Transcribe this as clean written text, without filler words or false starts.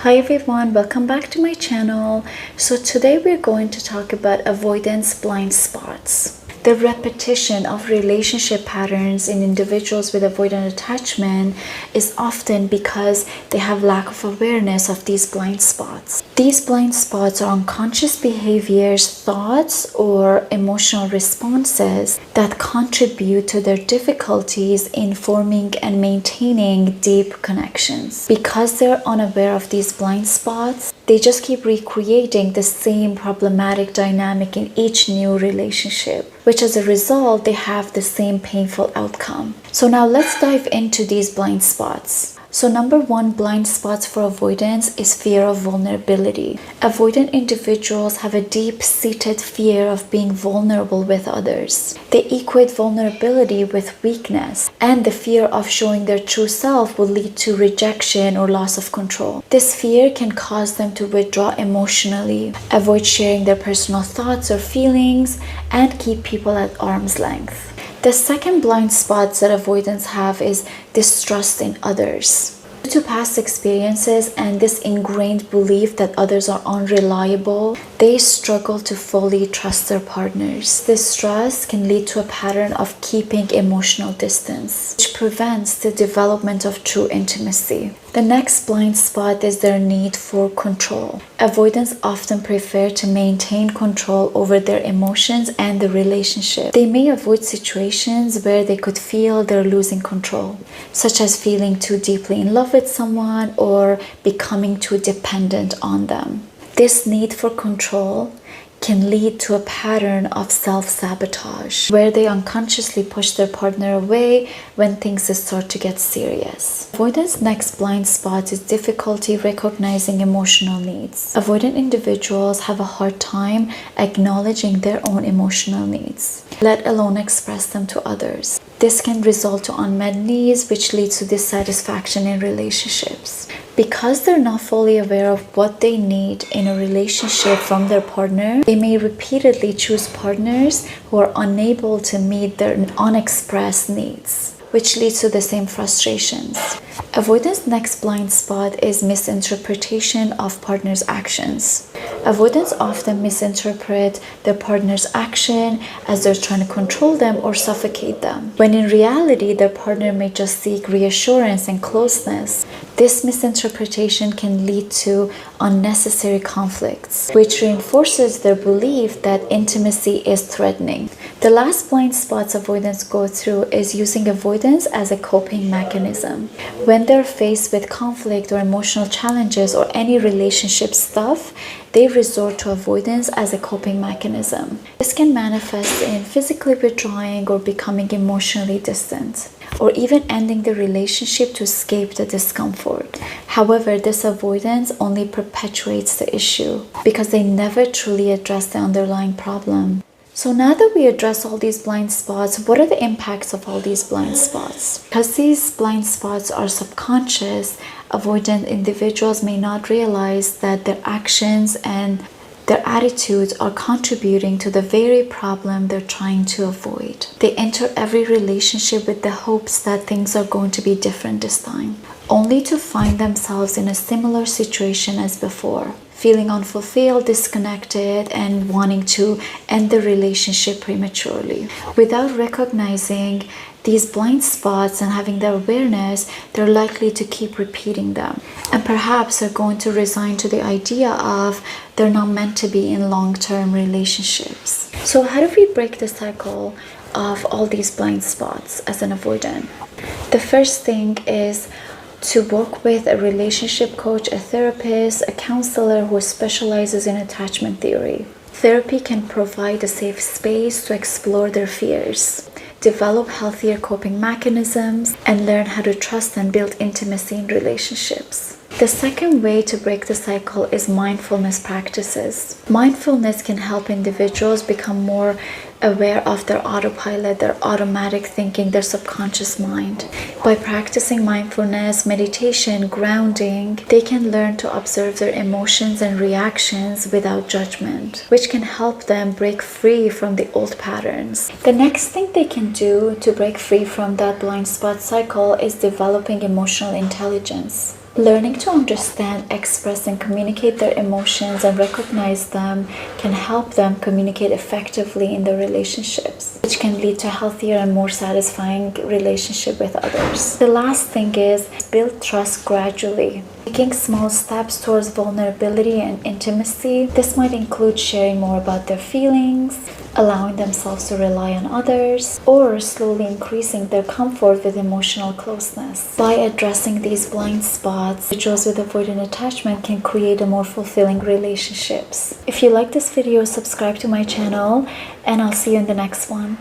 Hi everyone, welcome back to my channel. So today we're going to talk about avoidance blind spots. The repetition of relationship patterns in individuals with avoidant attachment is often because they have lack of awareness of these blind spots. These blind spots are unconscious behaviors, thoughts, or emotional responses that contribute to their difficulties in forming and maintaining deep connections. Because they're unaware of these blind spots, they just keep recreating the same problematic dynamic in each new relationship, which as a result, they have the same painful outcome. So now let's dive into these blind spots. So number one blind spots for avoidance is fear of vulnerability. Avoidant individuals have a deep-seated fear of being vulnerable with others. They equate vulnerability with weakness, and the fear of showing their true self will lead to rejection or loss of control. This fear can cause them to withdraw emotionally, avoid sharing their personal thoughts or feelings, and keep people at arm's length. The second blind spots that avoidants have is distrust in others. Due to past experiences and this ingrained belief that others are unreliable, they struggle to fully trust their partners. This trust can lead to a pattern of keeping emotional distance, which prevents the development of true intimacy. The next blind spot is their need for control. Avoidants often prefer to maintain control over their emotions and the relationship. They may avoid situations where they could feel they're losing control, such as feeling too deeply in love with someone or becoming too dependent on them. This need for control can lead to a pattern of self-sabotage, where they unconsciously push their partner away when things start to get serious. Avoidance next blind spot is difficulty recognizing emotional needs. Avoidant individuals have a hard time acknowledging their own emotional needs, let alone express them to others. This can result to unmet needs, which leads to dissatisfaction in relationships. Because they're not fully aware of what they need in a relationship from their partner, they may repeatedly choose partners who are unable to meet their unexpressed needs, which leads to the same frustrations. Avoidance next blind spot is misinterpretation of partner's actions. Avoidants often misinterpret their partner's action as they're trying to control them or suffocate them, when in reality their partner may just seek reassurance and closeness. This misinterpretation can lead to unnecessary conflicts, which reinforces their belief that intimacy is threatening. The last blind spots avoidants go through is using avoidance as a coping mechanism. When they're faced with conflict or emotional challenges or any relationship stuff, they resort to avoidance as a coping mechanism. This can manifest in physically withdrawing or becoming emotionally distant, or even ending the relationship to escape the discomfort. However, this avoidance only perpetuates the issue because they never truly address the underlying problem. So now that we address all these blind spots, what are the impacts of all these blind spots? Because these blind spots are subconscious, avoidant individuals may not realize that their actions and their attitudes are contributing to the very problem they're trying to avoid. They enter every relationship with the hopes that things are going to be different this time, only to find themselves in a similar situation as before, feeling unfulfilled, disconnected, and wanting to end the relationship prematurely. Without recognizing these blind spots and having the awareness, they're likely to keep repeating them. And perhaps they're going to resign to the idea of they're not meant to be in long-term relationships. So how do we break the cycle of all these blind spots as an avoidant? The first thing is to work with a relationship coach, a therapist, a counselor who specializes in attachment theory. Therapy can provide a safe space to explore their fears, develop healthier coping mechanisms, and learn how to trust and build intimacy in relationships. The second way to break the cycle is mindfulness practices. Mindfulness can help individuals become more aware of their autopilot, their automatic thinking, their subconscious mind. By practicing mindfulness, meditation, grounding, they can learn to observe their emotions and reactions without judgment, which can help them break free from the old patterns. The next thing they can do to break free from that blind spot cycle is developing emotional intelligence. Learning to understand, express, and communicate their emotions and recognize them can help them communicate effectively in their relationships, which can lead to healthier and more satisfying relationship with others. The last thing is build trust gradually. Taking small steps towards vulnerability and intimacy. This might include sharing more about their feelings, allowing themselves to rely on others, or slowly increasing their comfort with emotional closeness. By addressing these blind spots, individuals with avoidant attachment can create a more fulfilling relationships. If you like this video, subscribe to my channel, and I'll see you in the next one.